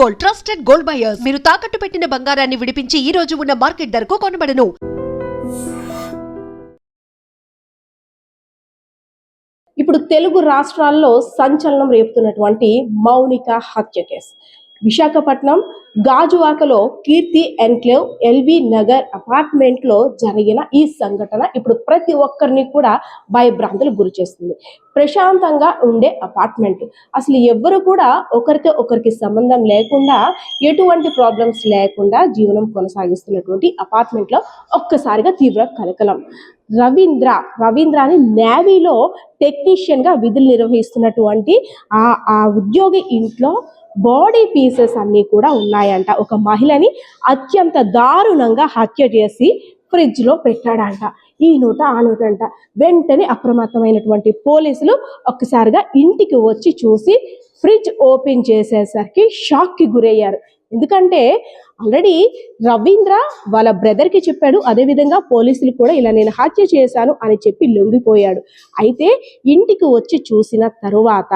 Gold, trusted gold buyers. మీరు తాకట్టు పెట్టిన బంగారాన్ని విడిపించి ఈ రోజు ఉన్న మార్కెట్ ధరకు కొనబడను. ఇప్పుడు తెలుగు రాష్ట్రాల్లో సంచలనం రేపుతున్నటువంటి మౌనిక హత్య కేసు. విశాఖపట్నం గాజువాకలో కీర్తి ఎన్క్లేవ్ ఎల్బీ నగర్ అపార్ట్మెంట్లో జరిగిన ఈ సంఘటన ఇప్పుడు ప్రతి ఒక్కరిని కూడా భయభ్రాంతులకు గురి చేస్తుంది. ప్రశాంతంగా ఉండే అపార్ట్మెంట్, అసలు ఎవ్వరు కూడా ఒకరితో ఒకరికి సంబంధం లేకుండా, ఎటువంటి ప్రాబ్లమ్స్ లేకుండా జీవనం కొనసాగిస్తున్నటువంటి అపార్ట్మెంట్లో ఒక్కసారిగా తీవ్ర కలకలం. రవీంద్ర అని నేవీలో టెక్నీషియన్గా విధులు నిర్వహిస్తున్నటువంటి ఆ ఉద్యోగి ఇంట్లో బాడీ పీసెస్ అన్నీ కూడా ఉన్నాయంట. ఒక మహిళని అత్యంత దారుణంగా హత్య చేసి ఫ్రిడ్జ్లో పెట్టాడంట. ఈ నోట ఆ నోట అంట. వెంటనే అప్రమత్తమైనటువంటి పోలీసులు ఒక్కసారిగా ఇంటికి వచ్చి చూసి ఫ్రిడ్జ్ ఓపెన్ చేసేసరికి షాక్కి గురయ్యారు. ఎందుకంటే ఆల్రెడీ రవీంద్ర వాళ్ళ బ్రదర్కి చెప్పాడు, అదేవిధంగా పోలీసులు కూడా ఇలా నేను హత్య చేశాను అని చెప్పి లొంగిపోయాడు. అయితే ఇంటికి వచ్చి చూసిన తరువాత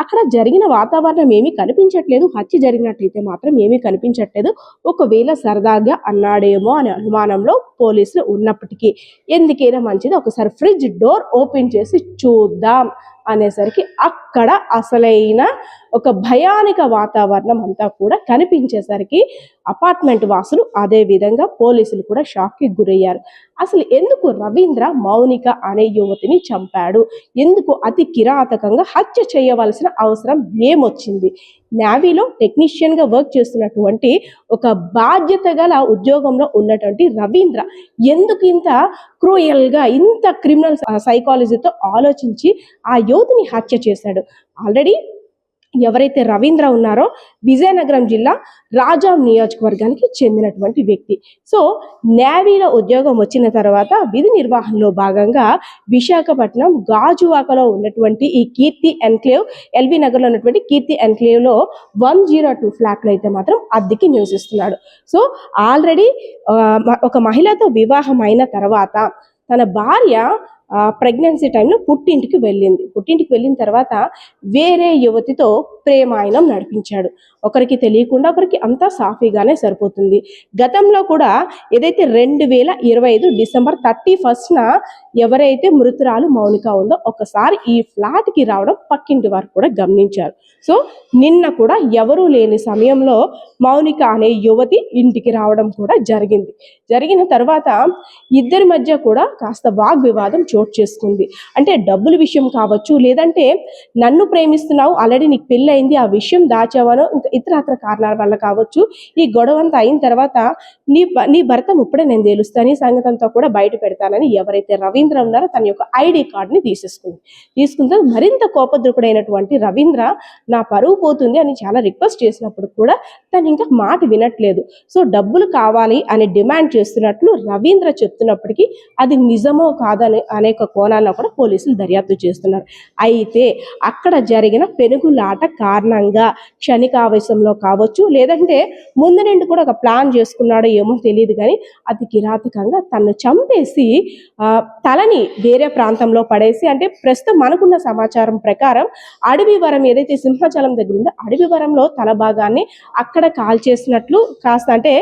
అక్కడ జరిగిన వాతావరణం ఏమీ కనిపించట్లేదు. హత్య జరిగినట్టయితే మాత్రం ఏమీ కనిపించట్లేదు. ఒకవేళ సరదాగా అన్నాడేమో అనే అనుమానంలో పోలీసులు ఉన్నప్పటికీ ఎందుకైనా మంచిది ఒకసారి ఫ్రిడ్జ్ డోర్ ఓపెన్ చేసి చూద్దాం అనేసరికి అక్కడ అసలైన ఒక భయానక వాతావరణం అంతా కూడా కనిపించేసరికి అపార్ట్మెంట్ వాసులు అదే విధంగా పోలీసులు కూడా షాక్కి గురయ్యారు. అసలు ఎందుకు రవీంద్ర మౌనిక అనే యువతిని చంపాడు? ఎందుకు అతి కిరాతకంగా హత్య చేయవలసిన అవసరం ఏమొచ్చింది? నేవీలో టెక్నీషియన్గా వర్క్ చేస్తున్నటువంటి ఒక బాధ్యత గల ఉద్యోగంలో ఉన్నటువంటి రవీంద్ర ఎందుకు ఇంత క్రూయల్గా, ఇంత క్రిమినల్ సైకాలజీతో ఆలోచించి ఆ యువతిని హత్య చేశాడు? ఆల్రెడీ ఎవరైతే రవీంద్ర ఉన్నారో విజయనగరం జిల్లా రాజాం నియోజకవర్గానికి చెందినటువంటి వ్యక్తి. సో నేవీలో ఉద్యోగం వచ్చిన తర్వాత విధి నిర్వహణలో భాగంగా విశాఖపట్నం గాజువాకలో ఉన్నటువంటి ఈ కీర్తి ఎన్క్లేవ్, ఎల్బీ నగర్లో ఉన్నటువంటి కీర్తి ఎన్క్లేవ్లో 102 ఫ్లాట్లో అయితే మాత్రం అద్దెకి నివసిస్తున్నాడు. సో ఆల్రెడీ ఒక మహిళతో వివాహం అయిన తర్వాత తన భార్య ప్రెగ్నెన్సీ టైంలో పుట్టింటికి వెళ్ళిన తర్వాత వేరే యువతితో ప్రేమాయణం నడిపించాడు. ఒకరికి తెలియకుండా ఒకరికి అంతా సాఫీగానే సరిపోతుంది. గతంలో కూడా ఏదైతే 2025 డిసెంబర్ 31న ఎవరైతే మృతురాలు మౌనిక ఉందో ఒకసారి ఈ ఫ్లాట్కి రావడం పక్కింటి వారు కూడా గమనించారు. సో నిన్న కూడా ఎవరూ లేని సమయంలో మౌనిక అనే యువతి ఇంటికి రావడం కూడా జరిగిన తర్వాత ఇద్దరి మధ్య కూడా కాస్త వాగ్వివాదం చోటు చేసుకుంది. అంటే డబ్బుల విషయం కావచ్చు, లేదంటే నన్ను ప్రేమిస్తున్నావు, ఆల్రెడీ నీకు పెళ్ళి అయింది, ఆ విషయం దాచావనో ఇంకా ఇతరత్ర కారణాల వల్ల కావచ్చు. ఈ గొడవంతా అయిన తర్వాత నీ భర్త ఇప్పుడే నేను తెలుస్తాను, ఈ సంగతి అంతా కూడా బయట పెడతానని ఎవరైతే రవీంద్ర ఉన్నారో తన యొక్క ఐడి కార్డుని తీసుకుంటే మరింత కోపద్రుకుడైనటువంటి రవీంద్ర నా పరువు పోతుంది అని చాలా రిక్వెస్ట్ చేసినప్పుడు కూడా తను ఇంకా మాట వినట్లేదు. సో డబ్బులు కావాలి అని డిమాండ్ చేస్తున్నట్లు రవీంద్ర చెప్తున్నప్పటికీ అది నిజమో కాదని అనేక కోణాల్లో కూడా పోలీసులు దర్యాప్తు చేస్తున్నారు. అయితే అక్కడ జరిగిన పెనుగులాట కారణంగా క్షణికావేశంలో కావచ్చు, లేదంటే ముందు నుండి కూడా ఒక ప్లాన్ చేసుకున్నాడో ఏమో తెలియదు, కానీ అతి కిరాతకంగా తను చంపేసి తలని వేరే ప్రాంతంలో పడేసి, అంటే ప్రస్తుతం మనకున్న సమాచారం ప్రకారం అడవివరం ఏదైతే సింహాచలం దగ్గర ఉందో అడవివరంలో తల భాగాన్ని అక్కడ కాల్ చేసినట్లు కాస్త అంటే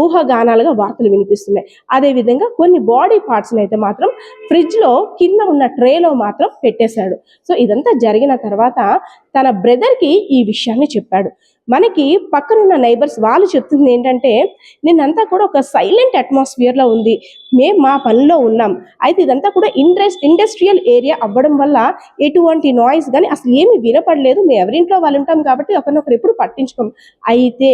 ఊహాగానాలుగా వార్తలు వినిపిస్తున్నాయి. అదేవిధంగా కొన్ని బాడీ పార్ట్స్ని అయితే మాత్రం ఫ్రిడ్జ్లో కింద ఉన్న ట్రేలో మాత్రం పెట్టేశాడు. సో ఇదంతా జరిగిన తర్వాత తన బ్రదర్కి ఈ విషయాన్ని చెప్పాడు. మనకి పక్కనున్న నైబర్స్ వాళ్ళు చెప్తుంది ఏంటంటే, నిన్నంతా కూడా ఒక సైలెంట్ అట్మాస్ఫియర్లో ఉంది, మేము మా పనిలో ఉన్నాం, అయితే ఇదంతా కూడా ఇండస్ట్రియల్ ఏరియా అవ్వడం వల్ల ఎటువంటి నాయిస్ కానీ అసలు ఏమీ వినపడలేదు, మేము ఎవరింట్లో వాళ్ళు ఉంటాం కాబట్టి ఒకరినొకరు ఎప్పుడు పట్టించుకోం. అయితే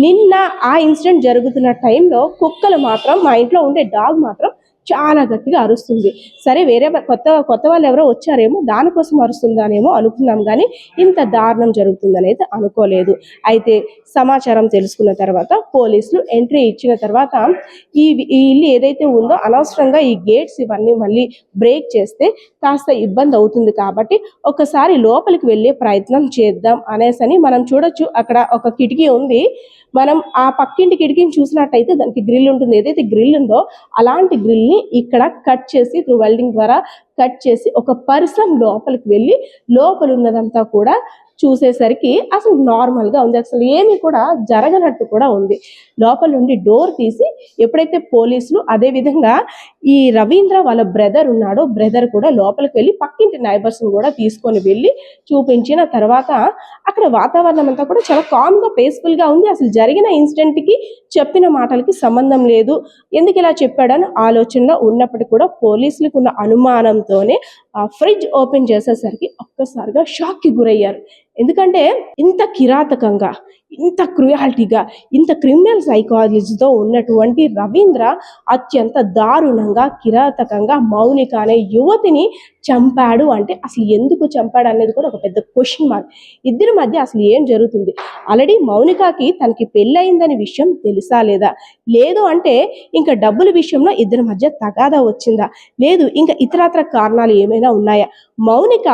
నిన్న ఆ ఇన్సిడెంట్ జరుగుతున్న టైంలో కుక్కలు మాత్రం, మా ఇంట్లో ఉండే డాగ్ మాత్రం చాలా గట్టిగా అరుస్తుంది. సరే వేరే కొత్త వాళ్ళు ఎవరో వచ్చారేమో దానికోసం అరుస్తుందానేమో అనుకున్నాం, కానీ ఇంత దారుణం జరుగుతుందని అయితే అనుకోలేదు. అయితే సమాచారం తెలుసుకున్న తర్వాత పోలీసులు ఎంట్రీ ఇచ్చిన తర్వాత ఈ ఇల్లు ఏదైతే ఉందో అనవసరంగా ఈ గేట్స్ ఇవన్నీ మళ్ళీ బ్రేక్ చేస్తే కాస్త ఇబ్బంది అవుతుంది, కాబట్టి ఒకసారి లోపలికి వెళ్ళే ప్రయత్నం చేద్దాం అనేసని మనం చూడొచ్చు. అక్కడ ఒక కిటికీ ఉంది, మనం ఆ పక్కింటి కిటికీని చూసినట్టయితే దానికి గ్రిల్ ఉంటుంది. ఏదైతే గ్రిల్ ఉందో అలాంటి గ్రిల్ని ఇక్కడ కట్ చేసి త్రూ వెల్డింగ్ ద్వారా కట్ చేసి ఒక పర్సన్ లోపలికి వెళ్ళి లోపల ఉన్నదంతా కూడా చూసేసరికి అసలు నార్మల్గా ఉంది, అసలు ఏమీ కూడా జరగనట్టు కూడా ఉంది. లోపల నుండి డోర్ తీసి ఎప్పుడైతే పోలీసులు అదేవిధంగా ఈ రవీంద్ర వాళ్ళ బ్రదర్ ఉన్నాడో, బ్రదర్ కూడా లోపలికి వెళ్ళి పక్కింటి నైబర్స్ని కూడా తీసుకొని వెళ్ళి చూపించిన తర్వాత అక్కడ వాతావరణం అంతా కూడా చాలా కామ్గా పీస్ఫుల్గా ఉంది. అసలు జరిగిన ఇన్సిడెంట్కి చెప్పిన మాటలకి సంబంధం లేదు, ఎందుకు ఇలా చెప్పాడని ఆలోచనలో ఉన్నప్పటికీ కూడా పోలీసులకు ఉన్న అనుమానంతోనే ఆ ఫ్రిడ్జ్ ఓపెన్ చేసేసరికి ఒక్కసారిగా షాక్కి గురయ్యారు. ఎందుకంటే ఇంత కిరాతకంగా, ఇంత క్రుయాలిటీగా, ఇంత క్రిమినల్ సైకాలజీతో ఉన్నటువంటి రవీంద్ర అత్యంత దారుణంగా, కిరాతకంగా మౌనిక అనే యువతిని చంపాడు అంటే అసలు ఎందుకు చంపాడు అనేది కూడా ఒక పెద్ద క్వశ్చన్ మార్క్. ఇద్దరి మధ్య అసలు ఏం జరుగుతుంది? ఆల్రెడీ మౌనికకి తనకి పెళ్ళయిందనే విషయం తెలుసా లేదా? లేదు అంటే ఇంకా డబ్బుల విషయంలో ఇద్దరి మధ్య తగాదా వచ్చిందా? లేదు ఇంకా ఇతరత్ర కారణాలు ఏమైనా ఉన్నాయా? మౌనిక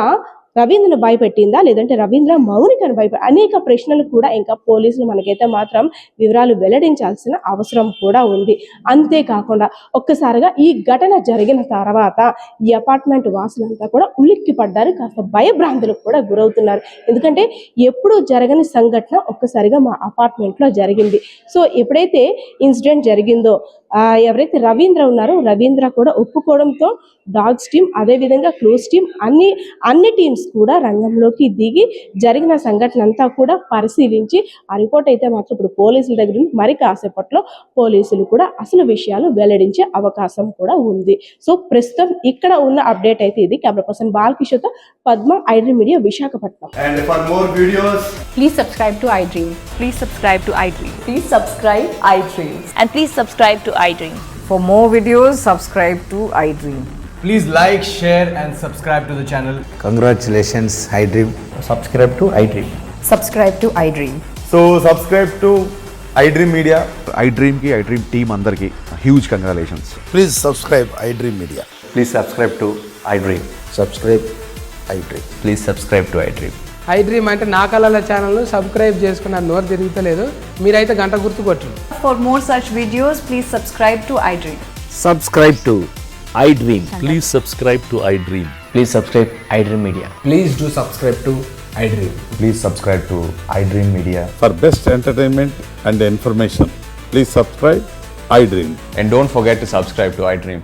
రవీంద్రను భయపెట్టిందా, లేదంటే రవీంద్ర మౌనికను అనేక ప్రశ్నలు కూడా ఇంకా పోలీసులు మనకైతే మాత్రం వివరాలు వెల్లడించాల్సిన అవసరం కూడా ఉంది. అంతేకాకుండా ఒక్కసారిగా ఈ ఘటన జరిగిన తర్వాత ఈ అపార్ట్మెంట్ వాసులంతా కూడా ఉలిక్కి పడ్డారు, కాస్త భయభ్రాంతులకు కూడా గురవుతున్నారు. ఎందుకంటే ఎప్పుడూ జరగని సంఘటన ఒక్కసారిగా మా అపార్ట్మెంట్లో జరిగింది. సో ఎప్పుడైతే ఇన్సిడెంట్ జరిగిందో ఎవరైతే రవీంద్ర ఉన్నారో రవీంద్ర కూడా ఒప్పుకోవడంతో డాగ్స్ టీమ్ అదేవిధంగా క్లూస్ టీమ్ అన్ని టీమ్స్ కూడా రంగంలోకి దిగి జరిగిన సంఘటన అంతా కూడా పరిశీలించి ఆ రిపోర్ట్ అయితే మాత్రం ఇప్పుడు పోలీసుల దగ్గర ఉంది. మరి కాసేపట్లో పోలీసులు కూడా అసలు విషయాలు వెల్లడించే అవకాశం కూడా ఉంది. సో ప్రస్తుతం ఇక్కడ ఉన్న అప్డేట్ అయితే ఇది. కెమెరా పర్సన్ బాలకిషోర్తో Padma, iDream media, Visakhapatnam. And for more videos, Please subscribe to iDream. Please subscribe to iDream. Please subscribe iDream. And please subscribe to iDream. For more videos, subscribe to iDream. please like, share and subscribe to the channel. Congratulations, iDream. Subscribe to iDream. Subscribe to iDream. So subscribe to iDream Media. iDream team అందరికి huge congratulations. Please subscribe iDream Media. Please subscribe to iDream. Subscribe iDream. Please subscribe to iDream. iDream అంటే నా కళల ఛానల్ను subscribe చేసుకున్న నోరు తిరుగుతలేదు, మీరైతే గంట గుర్తు కొట్టండి. For more such videos, please subscribe to iDream. Subscribe to iDream. Please subscribe to iDream. Please subscribe iDream Media. Please do subscribe to iDream. Please subscribe to iDream Media. For best entertainment and information, please subscribe iDream. And don't forget to subscribe to iDream.